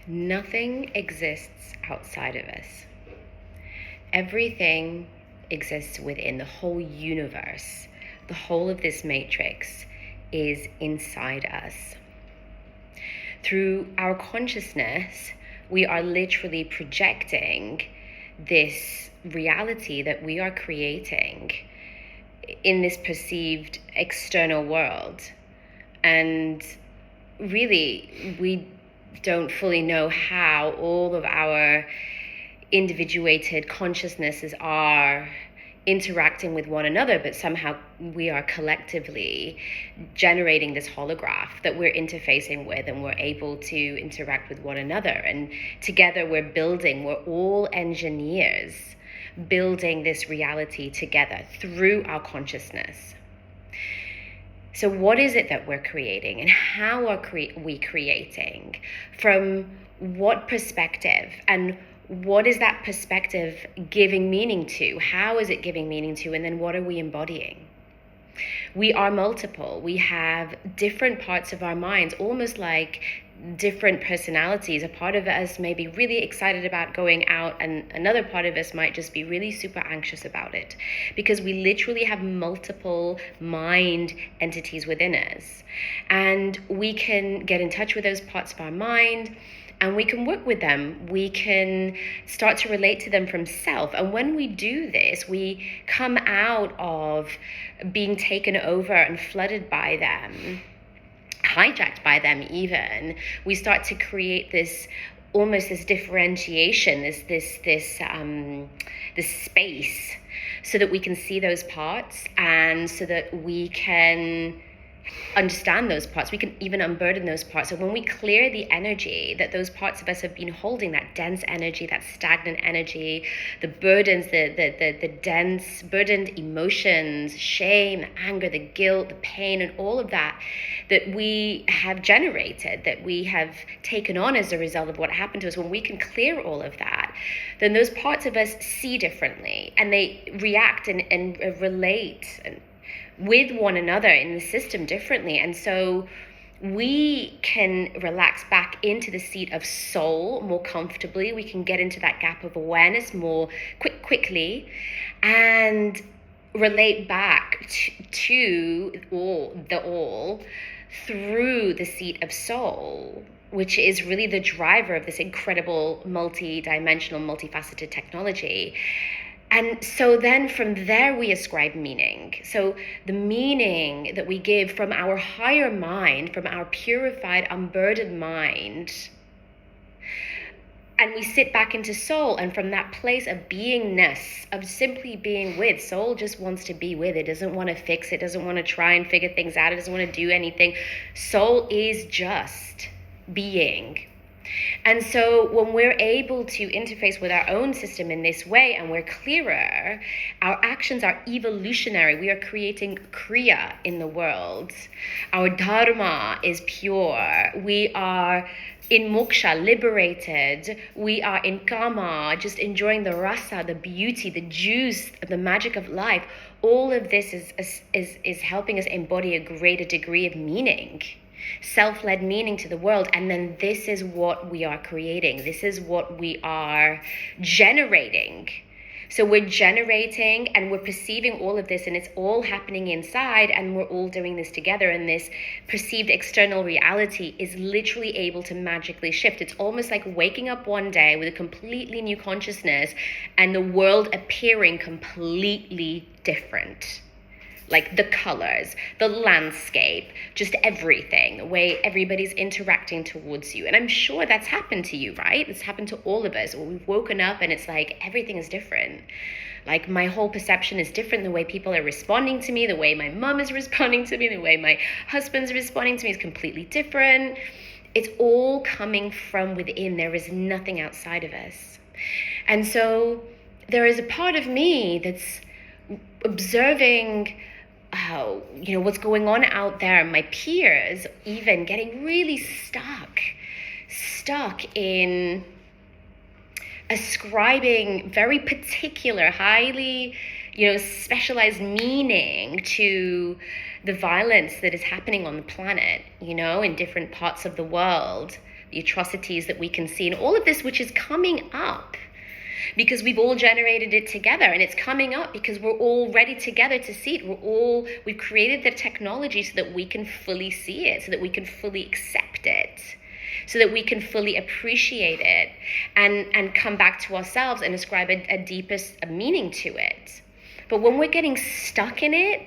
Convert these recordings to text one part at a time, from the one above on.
Nothing exists outside of us. Everything exists within the whole universe. The whole of this matrix is inside us. Through our consciousness, we are literally projecting this reality that we are creating in this perceived external world. And really, we don't fully know how all of our individuated consciousnesses are interacting with one another, but somehow we are collectively generating this holograph that we're interfacing with, and we're able to interact with one another. And together we're all engineers building this reality together through our consciousness. So what is it that we're creating, and how are we creating? From what perspective? And what is that perspective giving meaning to? How is it giving meaning to? And then what are we embodying? We are multiple. We have different parts of our minds, almost like different personalities. A part of us may be really excited about going out, and another part of us might just be really super anxious about it, because we literally have multiple mind entities within us. And we can get in touch with those parts of our mind, and we can work with them. We can start to relate to them from self. And when we do this, we come out of being taken over and flooded by them, hijacked by them even. We start to create this differentiation, this space, so that we can see those parts, and so that we can understand those parts. We can even unburden those parts. So when we clear the energy that those parts of us have been holding, that dense energy, that stagnant energy, the burdens, the dense burdened emotions, shame, the anger, the guilt, the pain, and all of that we have generated, that we have taken on as a result of what happened to us, when we can clear all of that, then those parts of us see differently, and they react and relate and with one another in the system differently. And so we can relax back into the seat of soul more comfortably. We can get into that gap of awareness more quickly, and relate back to all through the seat of soul, which is really the driver of this incredible multi-dimensional, multifaceted technology. And so then from there we ascribe meaning. So the meaning that we give from our higher mind, from our purified, unburdened mind, and we sit back into soul, and from that place of beingness, of simply being with, soul just wants to be with. It doesn't want to fix, it doesn't want to try and figure things out, it doesn't want to do anything. Soul is just being. And so when we're able to interface with our own system in this way, and we're clearer, our actions are evolutionary. We are creating Kriya in the world. Our Dharma is pure. We are in moksha, liberated. We are in kama, just enjoying the rasa, the beauty, the juice, the magic of life. All of this is helping us embody a greater degree of meaning, self-led meaning to the world. And then this is what we are creating. This is what we are generating. So we're generating and we're perceiving all of this, and it's all happening inside, and we're all doing this together. And this perceived external reality is literally able to magically shift. It's almost like waking up one day with a completely new consciousness, and the world appearing completely different. Like the colors, the landscape, just everything, the way everybody's interacting towards you. And I'm sure that's happened to you, right? It's happened to all of us. Or we've woken up and it's like everything is different. Like my whole perception is different. The way people are responding to me, the way my mom is responding to me, the way my husband's responding to me is completely different. It's all coming from within. There is nothing outside of us. And so there is a part of me that's observing what's going on out there, my peers even getting really stuck in ascribing very particular, highly, specialized meaning to the violence that is happening on the planet, in different parts of the world, the atrocities that we can see, and all of this which is coming up because we've all generated it together, and it's coming up because we're all ready together to see it. We've created the technology so that we can fully see it, so that we can fully accept it, so that we can fully appreciate it and come back to ourselves and ascribe a deepest meaning to it. But when we're getting stuck in it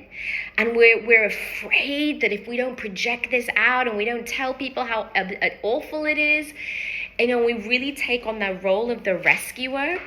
and we're afraid that if we don't project this out and we don't tell people how awful it is, we really take on that role of the rescuer.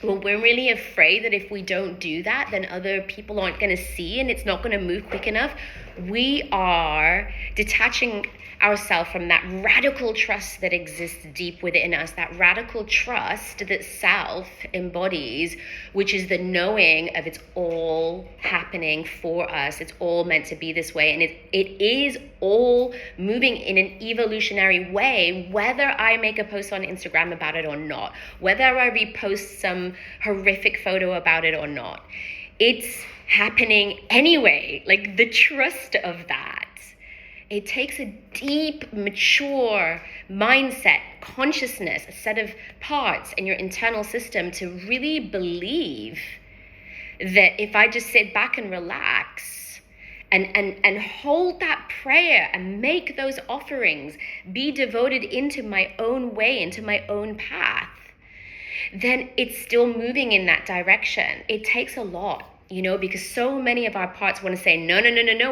Well, we're really afraid that if we don't do that, then other people aren't going to see and it's not going to move quick enough. We are detaching ourselves from that radical trust that exists deep within us, that radical trust that self embodies, which is the knowing of it's all happening for us. It's all meant to be this way. And it is all moving in an evolutionary way, whether I make a post on Instagram about it or not, whether I repost some horrific photo about it or not. It's happening anyway, like the trust of that. It takes a deep, mature mindset, consciousness, a set of parts in your internal system to really believe that if I just sit back and relax and hold that prayer and make those offerings, be devoted into my own way, into my own path, then it's still moving in that direction. It takes a lot. Because so many of our parts want to say, no,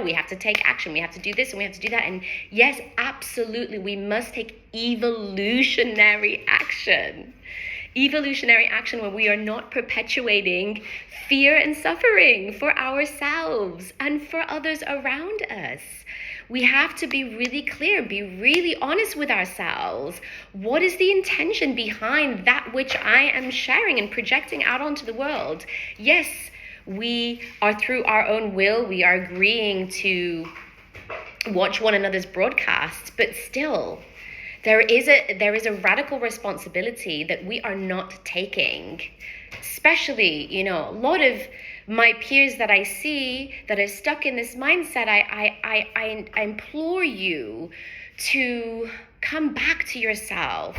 we have to take action. We have to do this and we have to do that. And yes, absolutely, we must take evolutionary action. Evolutionary action where we are not perpetuating fear and suffering for ourselves and for others around us. We have to be really clear, be really honest with ourselves. What is the intention behind that which I am sharing and projecting out onto the world? Yes, we are, through our own will, we are agreeing to watch one another's broadcasts, but still, there is a radical responsibility that we are not taking. Especially, a lot of my peers that I see that are stuck in this mindset, I implore you to come back to yourself,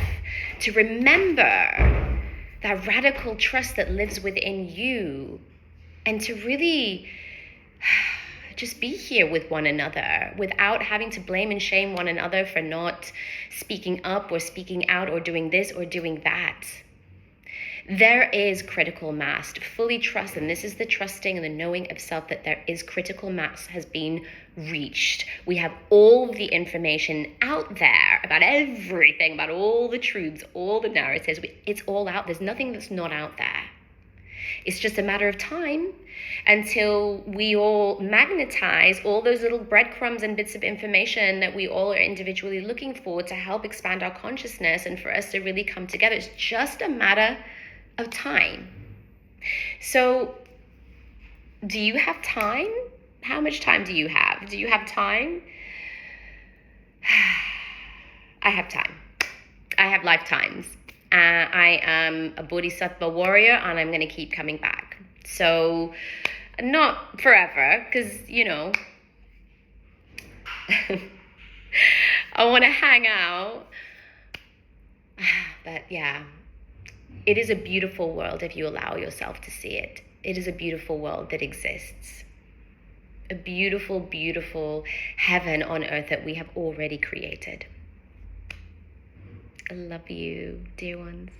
to remember that radical trust that lives within you, and to really just be here with one another without having to blame and shame one another for not speaking up or speaking out or doing this or doing that. There is critical mass to fully trust, and this is the trusting and the knowing of self, that there is critical mass has been reached. We have all the information out there about everything, about all the truths, all the narratives. It's all out. There's nothing that's not out there. It's just a matter of time until we all magnetize all those little breadcrumbs and bits of information that we all are individually looking for to help expand our consciousness and for us to really come together. It's just a matter of time. So, do you have time? How much time do you have? Do you have time? I have time. I have lifetimes. I am a bodhisattva warrior, and I'm going to keep coming back. So, not forever, because, I want to hang out. But yeah, it is a beautiful world if you allow yourself to see it. It is a beautiful world that exists. A beautiful, beautiful heaven on earth that we have already created. I love you, dear ones.